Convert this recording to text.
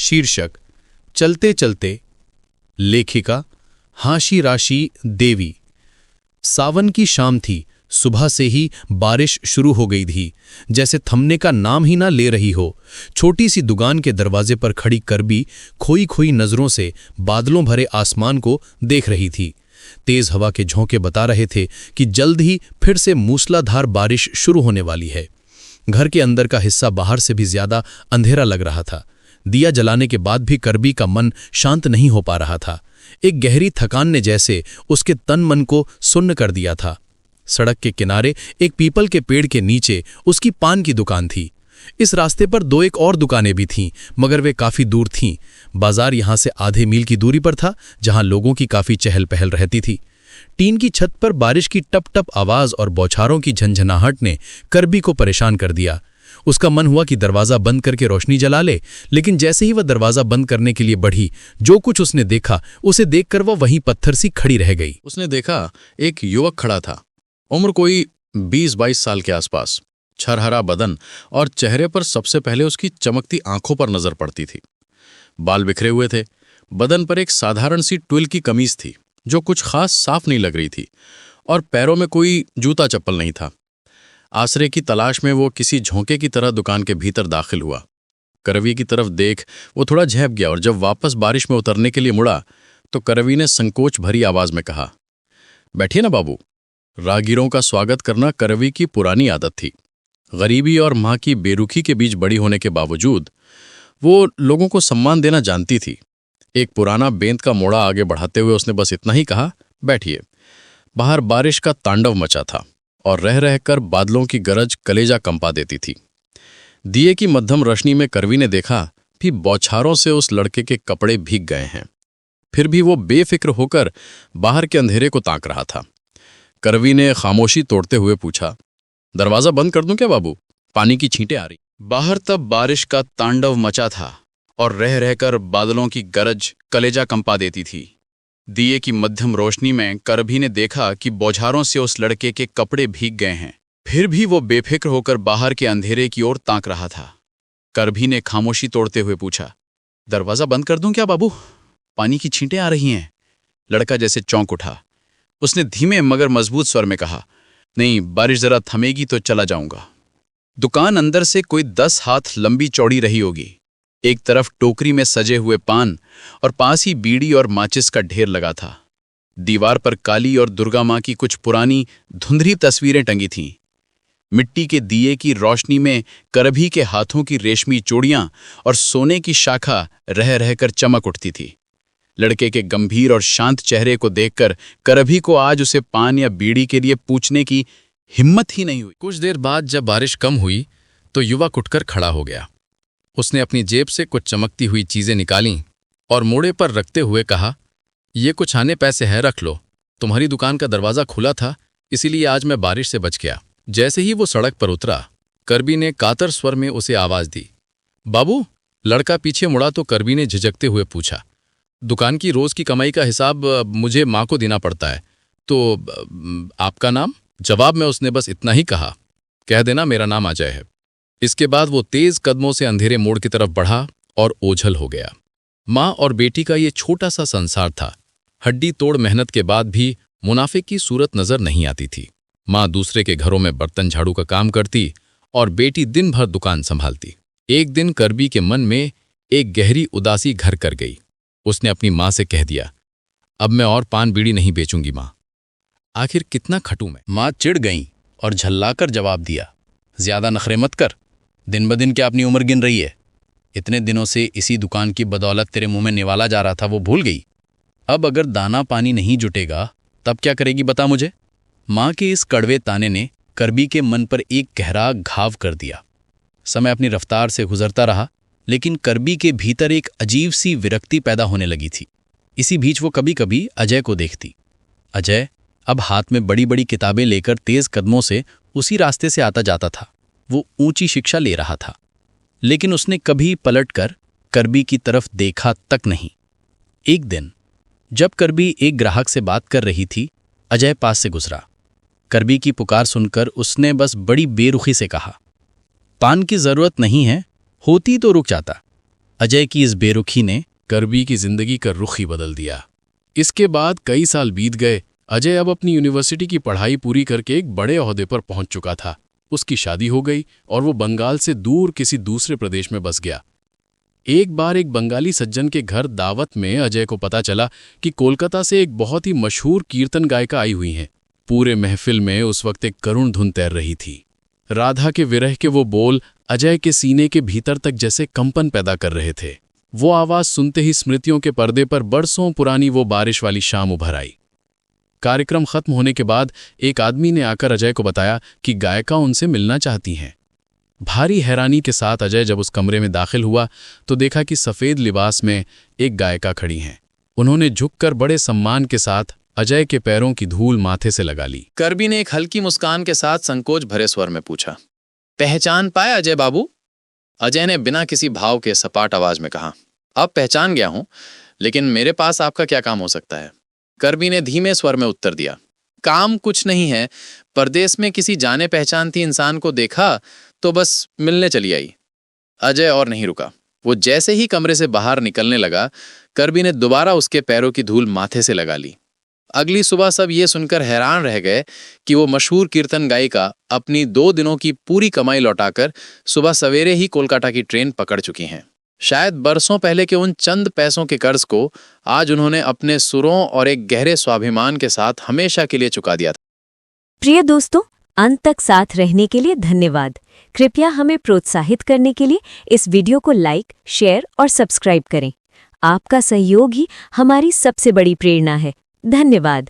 शीर्षक चलते चलते। लेखिका हाशी राशि देवी। सावन की शाम थी। सुबह से ही बारिश शुरू हो गई थी, जैसे थमने का नाम ही ना ले रही हो। छोटी सी दुकान के दरवाजे पर खड़ी करबी खोई खोई नजरों से बादलों भरे आसमान को देख रही थी। तेज हवा के झोंके बता रहे थे कि जल्द ही फिर से मूसलाधार बारिश शुरू होने वाली है। घर के अंदर का हिस्सा बाहर से भी ज्यादा अंधेरा लग रहा था। दिया जलाने के बाद भी करबी का मन शांत नहीं हो पा रहा था। एक गहरी थकान ने जैसे उसके तन मन को सुन्न कर दिया था। सड़क के किनारे एक पीपल के पेड़ के नीचे उसकी पान की दुकान थी। इस रास्ते पर दो एक और दुकानें भी थीं, मगर वे काफी दूर थीं। बाजार यहां से आधे मील की दूरी पर था, जहां लोगों की काफी चहल पहल रहती थी। टीन की छत पर बारिश की टप टप आवाज और बौछारों की झंझनाहट ने करबी को परेशान कर दिया। उसका मन हुआ कि दरवाजा बंद करके रोशनी जला ले, लेकिन जैसे ही वह दरवाजा बंद करने के लिए बढ़ी, जो कुछ उसने देखा उसे देखकर वह वहीं पत्थर सी खड़ी रह गई। उसने देखा एक युवक खड़ा था, उम्र कोई 20-22 साल के आसपास। छरहरा बदन और चेहरे पर सबसे पहले उसकी चमकती आंखों पर नजर पड़ती थी। बाल बिखरे हुए थे, बदन पर एक साधारण सी ट्विल की कमीज थी जो कुछ खास साफ नहीं लग रही थी, और पैरों में कोई जूता चप्पल नहीं था। आसरे की तलाश में वो किसी झोंके की तरह दुकान के भीतर दाखिल हुआ। करवी की तरफ देख वो थोड़ा झेप गया, और जब वापस बारिश में उतरने के लिए मुड़ा तो करवी ने संकोच भरी आवाज में कहा, बैठिए ना बाबू। राहगीरों का स्वागत करना करवी की पुरानी आदत थी। गरीबी और मां की बेरुखी के बीच बड़ी होने के बावजूद वो लोगों को सम्मान देना जानती थी। एक पुराना बेंत का मोड़ा आगे बढ़ाते हुए उसने बस इतना ही कहा, बैठिए। बाहर बारिश का तांडव मचा था और रह रहकर बादलों की गरज कलेजा कंपा देती थी। दिए की मध्यम रोशनी में करवी ने देखा कि बौछारों से उस लड़के के कपड़े भीग गए हैं। फिर भी वो बेफिक्र होकर बाहर के अंधेरे को ताक रहा था। करवी ने खामोशी तोड़ते हुए पूछा, दरवाजा बंद कर दूं क्या बाबू? पानी की छींटें आ रही। बाहर तब बारिश का तांडव मचा था और रह रहकर बादलों की गरज कलेजा कंपा देती थी। दिए की मध्यम रोशनी में करभी ने देखा कि बौछारों से उस लड़के के कपड़े भीग गए हैं। फिर भी वो बेफिक्र होकर बाहर के अंधेरे की ओर ताक रहा था। करभी ने खामोशी तोड़ते हुए पूछा, दरवाजा बंद कर दूं क्या बाबू? पानी की छींटें आ रही हैं। लड़का जैसे चौंक उठा। उसने धीमे मगर मजबूत स्वर में कहा, नहीं, बारिश जरा थमेगी तो चला जाऊंगा। दुकान अंदर से कोई 10 हाथ लंबी चौड़ी रही होगी। एक तरफ टोकरी में सजे हुए पान और पास ही बीड़ी और माचिस का ढेर लगा था। दीवार पर काली और दुर्गा मां की कुछ पुरानी धुंधली तस्वीरें टंगी थीं। मिट्टी के दिए की रोशनी में करभी के हाथों की रेशमी चूड़ियां और सोने की शाखा रह रहकर चमक उठती थी। लड़के के गंभीर और शांत चेहरे को देखकर करभी को आज उसे पान या बीड़ी के लिए पूछने की हिम्मत ही नहीं हुई। कुछ देर बाद जब बारिश कम हुई तो युवक उठकर खड़ा हो गया। उसने अपनी जेब से कुछ चमकती हुई चीजें निकालीं और मोड़े पर रखते हुए कहा, ये कुछ आने पैसे है, रख लो। तुम्हारी दुकान का दरवाजा खुला था, इसीलिए आज मैं बारिश से बच गया। जैसे ही वो सड़क पर उतरा, करबी ने कातर स्वर में उसे आवाज दी, बाबू। लड़का पीछे मुड़ा तो करबी ने झिझकते हुए पूछा, दुकान की रोज की कमाई का हिसाब मुझे मां को देना पड़ता है, तो आपका नाम? जवाब में उसने बस इतना ही कहा, कह देना मेरा नाम अजय है। इसके बाद वो तेज कदमों से अंधेरे मोड़ की तरफ बढ़ा और ओझल हो गया। मां और बेटी का ये छोटा सा संसार था। हड्डी तोड़ मेहनत के बाद भी मुनाफे की सूरत नजर नहीं आती थी। मां दूसरे के घरों में बर्तन झाड़ू का काम करती और बेटी दिन भर दुकान संभालती। एक दिन करबी के मन में एक गहरी उदासी घर कर गई। उसने अपनी मां से कह दिया, अब मैं और पान बीड़ी नहीं बेचूंगी मां। आखिर कितना खटूं मैं। मां चिढ़ गईं और झल्लाकर जवाब दिया, ज्यादा नखरे मत कर। दिन ब दिन क्या अपनी उम्र गिन रही है? इतने दिनों से इसी दुकान की बदौलत तेरे मुंह में निवाला जा रहा था, वो भूल गई? अब अगर दाना पानी नहीं जुटेगा तब क्या करेगी बता मुझे? मां के इस कड़वे ताने ने करबी के मन पर एक गहरा घाव कर दिया। समय अपनी रफ्तार से गुजरता रहा, लेकिन करबी के भीतर एक अजीब सी विरक्ति पैदा होने लगी थी। इसी बीच वो कभी कभी अजय को देखती। अजय अब हाथ में बड़ी बड़ी किताबें लेकर तेज कदमों से उसी रास्ते से आता जाता था। वो ऊंची शिक्षा ले रहा था, लेकिन उसने कभी पलटकर करबी की तरफ देखा तक नहीं। एक दिन जब करबी एक ग्राहक से बात कर रही थी, अजय पास से गुजरा। करबी की पुकार सुनकर उसने बस बड़ी बेरुखी से कहा, पान की जरूरत नहीं है, होती तो रुक जाता। अजय की इस बेरुखी ने करबी की जिंदगी का रुख ही बदल दिया। इसके बाद कई साल बीत गए। अजय अब अपनी यूनिवर्सिटी की पढ़ाई पूरी करके एक बड़े ओहदे पर पहुंच चुका था। उसकी शादी हो गई और वो बंगाल से दूर किसी दूसरे प्रदेश में बस गया। एक बार एक बंगाली सज्जन के घर दावत में अजय को पता चला कि कोलकाता से एक बहुत ही मशहूर कीर्तन गायिका आई हुई हैं। पूरे महफिल में उस वक्त एक करुण धुन तैर रही थी। राधा के विरह के वो बोल अजय के सीने के भीतर तक जैसे कंपन पैदा कर रहे थे। वो आवाज सुनते ही स्मृतियों के पर्दे पर बरसों पुरानी वो बारिश वाली शाम उभर आई। कार्यक्रम खत्म होने के बाद एक आदमी ने आकर अजय को बताया कि गायिका उनसे मिलना चाहती हैं। भारी हैरानी के साथ अजय जब उस कमरे में दाखिल हुआ तो देखा कि सफेद लिबास में एक गायिका खड़ी हैं। उन्होंने झुककर बड़े सम्मान के साथ अजय के पैरों की धूल माथे से लगा ली। करबी ने एक हल्की मुस्कान के साथ संकोच भरे स्वर में पूछा, पहचान पाए अजय बाबू? अजय ने बिना किसी भाव के सपाट आवाज में कहा, अब पहचान गया हूं, लेकिन मेरे पास आपका क्या काम हो सकता है? करबी ने धीमे स्वर में उत्तर दिया, काम कुछ नहीं है, परदेश में किसी जाने पहचानती इंसान को देखा तो बस मिलने चली आई। अजय और नहीं रुका। वो जैसे ही कमरे से बाहर निकलने लगा, करबी ने दोबारा उसके पैरों की धूल माथे से लगा ली। अगली सुबह सब ये सुनकर हैरान रह गए कि वो मशहूर कीर्तन गायिका अपनी 2 दिनों की पूरी कमाई लौटाकर सुबह सवेरे ही कोलकाता की ट्रेन पकड़ चुकी हैं। शायद बरसों पहले के उन चंद पैसों के कर्ज को आज उन्होंने अपने सुरों और एक गहरे स्वाभिमान के साथ हमेशा के लिए चुका दिया था। प्रिय दोस्तों, अंत तक साथ रहने के लिए धन्यवाद। कृपया हमें प्रोत्साहित करने के लिए इस वीडियो को लाइक, शेयर और सब्सक्राइब करें। आपका सहयोग ही हमारी सबसे बड़ी प्रेरणा है। धन्यवाद।